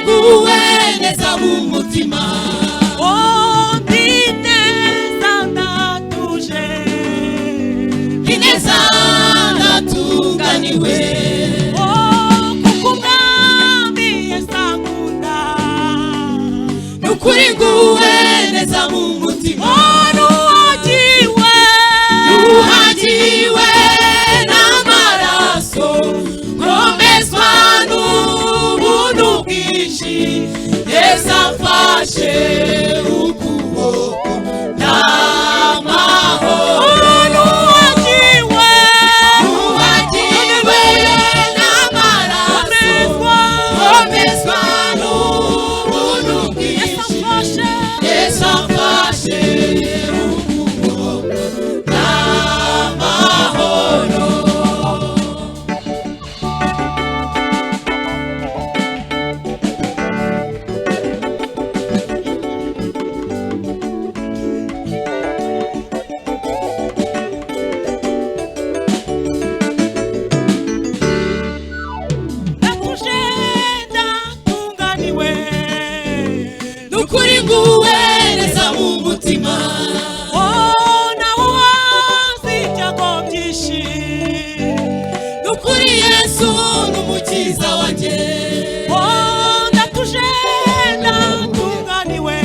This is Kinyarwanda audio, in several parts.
nguwe neza mu mutima neza ndatuje ineza ndatunganiwe kuko umwami yasankunda nukuri nguwe neza mu mutima nuhagiwe n'amaraso nkomezwa n'ubuntu bwinshi Yesu amfashe ukuboko n'amahoro nuhagiwe n'amaraso nkomezwa n'ubuntu bwinshi Yesu amfashe ukuboko n'amahoro ndatuje ndatunganiwe nukuri nguwe neza mu mutima naho hazi ibyago byinshi nukuri Yesu n'umukiza wanjye ndatuje ndatunganiwe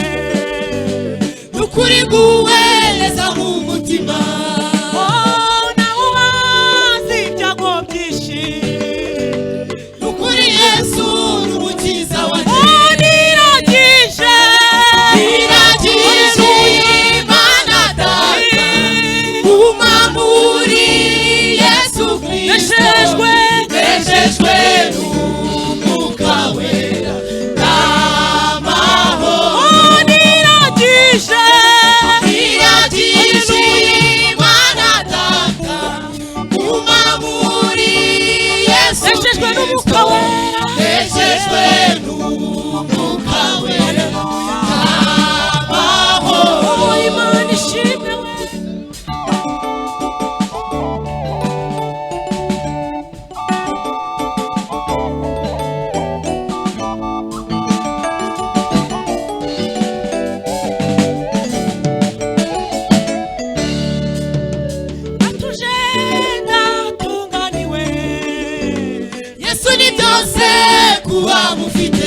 nukuri nguwe neza mu mutima naho hazi ibyago byinshi nukuri Yesu n'umukiza wanjye niragije iragije Imana Data uma muri Yesu Kristo nejejwe n'umwuka wera n'amahoro niragije iragije Imana Data uma muri Yesu nejejwe n'umwuka wera nejejwe n'umwuka wera n'amahoro Imana ishimwe ndatuje ndatunganiwe Yesu ni byose kuba mufite